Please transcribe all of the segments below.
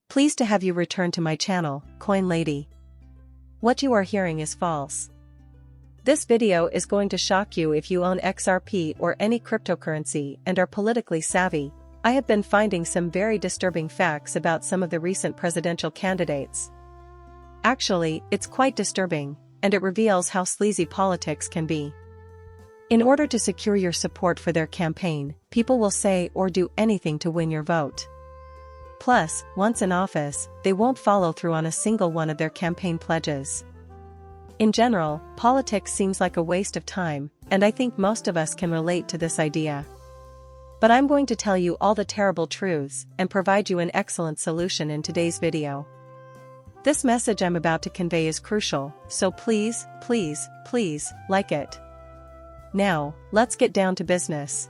Pleased to have you return to my channel, Coin Lady. What you are hearing is false. This video is going to shock you if you own XRP or any cryptocurrency and are politically savvy. I have been finding some very disturbing facts about some of the recent presidential candidates. Actually, it's quite disturbing, and it reveals how sleazy politics can be. In order to secure your support for their campaign, people will say or do anything to win your vote. Plus, once in office, they won't follow through on a single one of their campaign pledges. In general, politics seems like a waste of time, and I think most of us can relate to this idea. But I'm going to tell you all the terrible truths and provide you an excellent solution in today's video. This message I'm about to convey is crucial, so please, please, please, like it. Now, let's get down to business.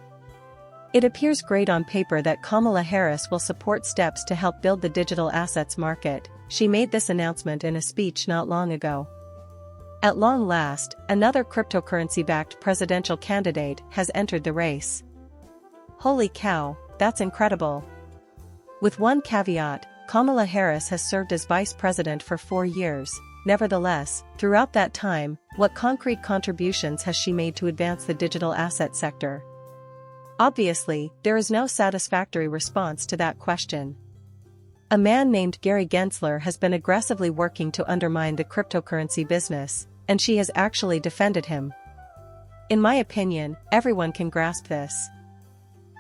It appears great on paper that Kamala Harris will support steps to help build the digital assets market. She made this announcement in a speech not long ago. At long last, another cryptocurrency-backed presidential candidate has entered the race. Holy cow, that's incredible. With one caveat, Kamala Harris has served as vice president for 4 years. Nevertheless, throughout that time, what concrete contributions has she made to advance the digital asset sector? Obviously, there is no satisfactory response to that question. A man named Gary Gensler has been aggressively working to undermine the cryptocurrency business, and she has actually defended him. In my opinion, everyone can grasp this.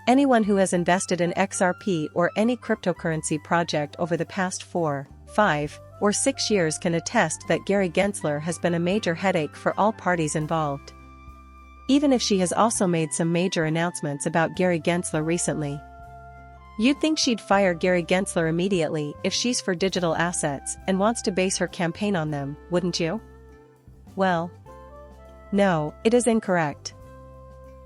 Anyone who has invested in XRP or any cryptocurrency project over the past 4, 5, or 6 years can attest that Gary Gensler has been a major headache for all parties involved. Even if she has also made some major announcements about Gary Gensler recently. You'd think she'd fire Gary Gensler immediately if she's for digital assets and wants to base her campaign on them, wouldn't you? Well, no, it is incorrect.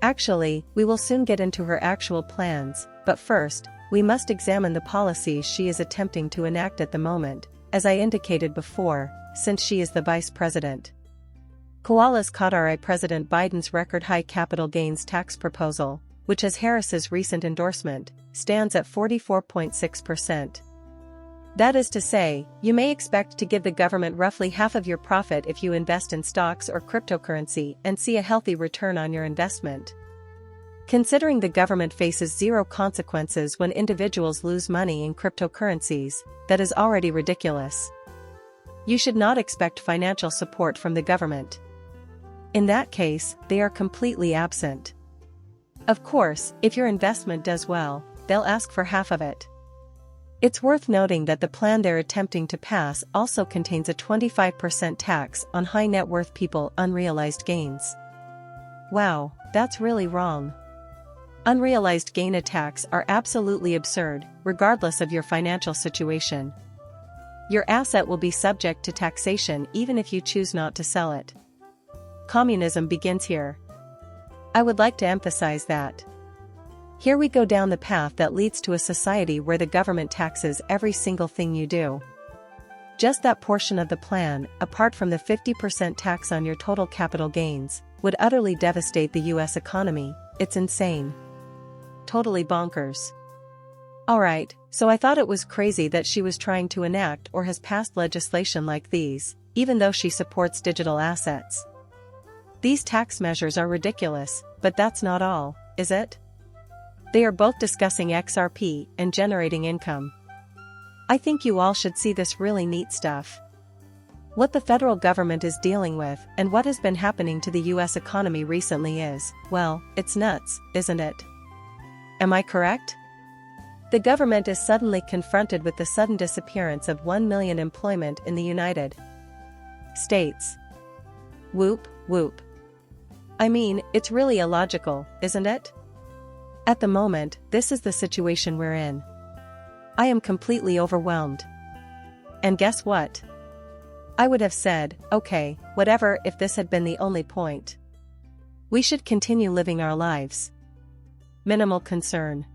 Actually, we will soon get into her actual plans, but first, we must examine the policies she is attempting to enact at the moment, as I indicated before, since she is the vice president. Koalas caught President Biden's record-high capital gains tax proposal, which has Harris's recent endorsement, stands at 44.6%. That is to say, you may expect to give the government roughly half of your profit if you invest in stocks or cryptocurrency and see a healthy return on your investment. Considering the government faces zero consequences when individuals lose money in cryptocurrencies, that is already ridiculous. You should not expect financial support from the government. In that case, they are completely absent. Of course, if your investment does well, they'll ask for half of it. It's worth noting that the plan they're attempting to pass also contains a 25% tax on high net worth people unrealized gains. Wow, that's really wrong. Unrealized gain attacks are absolutely absurd, regardless of your financial situation. Your asset will be subject to taxation even if you choose not to sell it. Communism begins here. I would like to emphasize that. Here we go down the path that leads to a society where the government taxes every single thing you do. Just that portion of the plan, apart from the 50% tax on your total capital gains, would utterly devastate the US economy. It's insane. Totally bonkers. Alright, so I thought it was crazy that she was trying to enact or has passed legislation like these, even though she supports digital assets. These tax measures are ridiculous, but that's not all, is it? They are both discussing XRP and generating income. I think you all should see this really neat stuff. What the federal government is dealing with and what has been happening to the US economy recently is, well, it's nuts, isn't it? Am I correct? The government is suddenly confronted with the sudden disappearance of 1 million employment in the United States. Whoop, whoop. I mean, it's really illogical, isn't it? At the moment, this is the situation we're in. I am completely overwhelmed. And guess what? I would have said, okay, whatever if this had been the only point. We should continue living our lives. Minimal concern.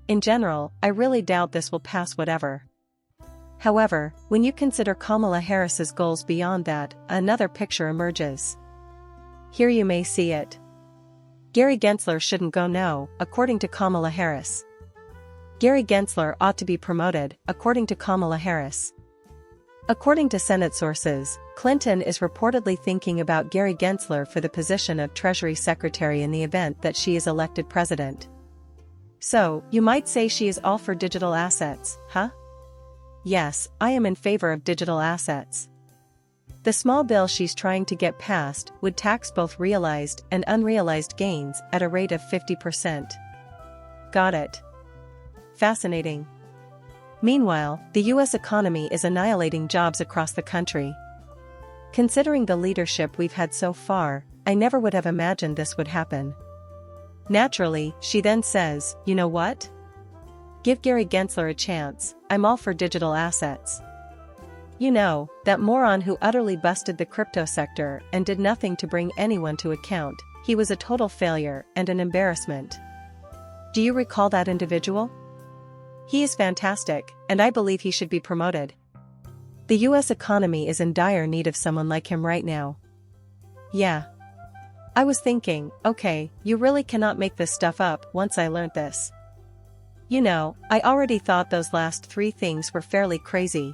In general, I really doubt this will pass whatever. However, when you consider Kamala Harris's goals beyond that, another picture emerges. Here you may see it. Gary Gensler shouldn't go no, according to Kamala Harris. Gary Gensler ought to be promoted, according to Kamala Harris. According to Senate sources, Clinton is reportedly thinking about Gary Gensler for the position of Treasury Secretary in the event that she is elected president. So, you might say she is all for digital assets, huh? Yes, I am in favor of digital assets. The small bill she's trying to get passed would tax both realized and unrealized gains at a rate of 50%. Got it. Fascinating. Meanwhile, the US economy is annihilating jobs across the country. Considering the leadership we've had so far, I never would have imagined this would happen. Naturally, she then says, you know what? Give Gary Gensler a chance, I'm all for digital assets. You know, that moron who utterly busted the crypto sector and did nothing to bring anyone to account, he was a total failure and an embarrassment. Do you recall that individual? He is fantastic, and I believe he should be promoted. The US economy is in dire need of someone like him right now. Yeah. I was thinking, okay, you really cannot make this stuff up once I learned this. You know, I already thought those last 3 things were fairly crazy.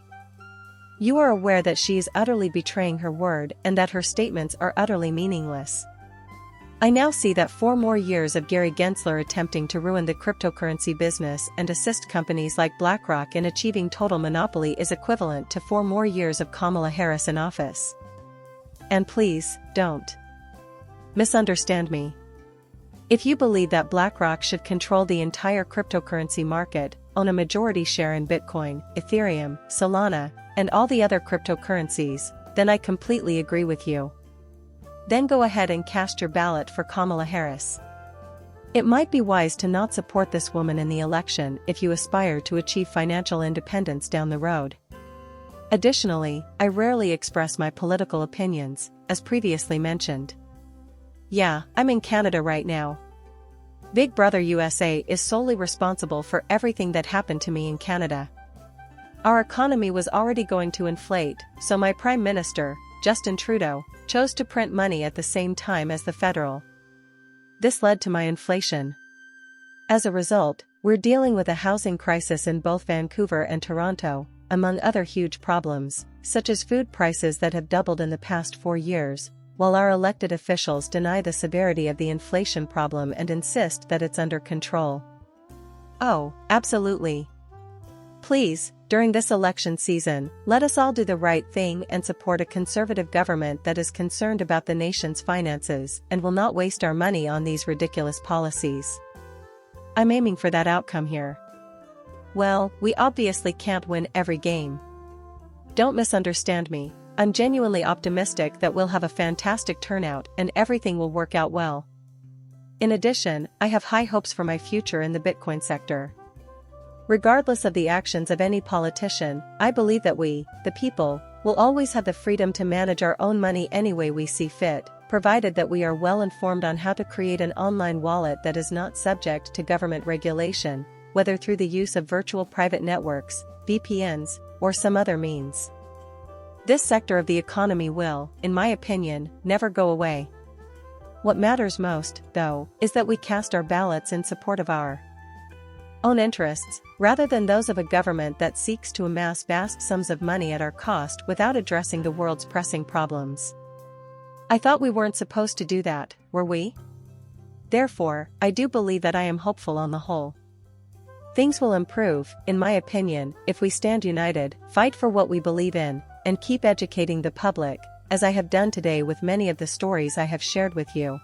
You are aware that she is utterly betraying her word and that her statements are utterly meaningless. I now see that 4 more years of Gary Gensler attempting to ruin the cryptocurrency business and assist companies like BlackRock in achieving total monopoly is equivalent to 4 more years of Kamala Harris in office. And please, don't misunderstand me. If you believe that BlackRock should control the entire cryptocurrency market, own a majority share in Bitcoin, Ethereum, Solana, and all the other cryptocurrencies, then I completely agree with you. Then go ahead and cast your ballot for Kamala Harris. It might be wise to not support this woman in the election if you aspire to achieve financial independence down the road. Additionally, I rarely express my political opinions, as previously mentioned. Yeah, I'm in Canada right now. Big Brother USA is solely responsible for everything that happened to me in Canada. Our economy was already going to inflate, so my Prime Minister, Justin Trudeau, chose to print money at the same time as the federal. This led to my inflation. As a result, we're dealing with a housing crisis in both Vancouver and Toronto, among other huge problems, such as food prices that have doubled in the past 4 years, while our elected officials deny the severity of the inflation problem and insist that it's under control. Oh, absolutely. Please, during this election season, let us all do the right thing and support a conservative government that is concerned about the nation's finances and will not waste our money on these ridiculous policies. I'm aiming for that outcome here. Well, we obviously can't win every game. Don't misunderstand me. I'm genuinely optimistic that we'll have a fantastic turnout and everything will work out well. In addition, I have high hopes for my future in the Bitcoin sector. Regardless of the actions of any politician, I believe that we, the people, will always have the freedom to manage our own money any way we see fit, provided that we are well informed on how to create an online wallet that is not subject to government regulation, whether through the use of virtual private networks, VPNs, or some other means. This sector of the economy will, in my opinion, never go away. What matters most, though, is that we cast our ballots in support of our own interests, rather than those of a government that seeks to amass vast sums of money at our cost without addressing the world's pressing problems. I thought we weren't supposed to do that, were we? Therefore, I do believe that I am hopeful on the whole. Things will improve, in my opinion, if we stand united, fight for what we believe in, and keep educating the public, as I have done today with many of the stories I have shared with you.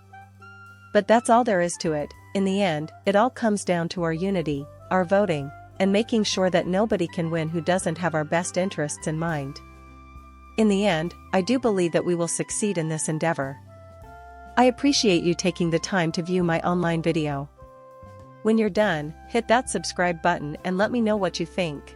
But that's all there is to it. In the end, it all comes down to our unity, our voting, and making sure that nobody can win who doesn't have our best interests in mind. In the end, I do believe that we will succeed in this endeavor. I appreciate you taking the time to view my online video. When you're done, hit that subscribe button and let me know what you think.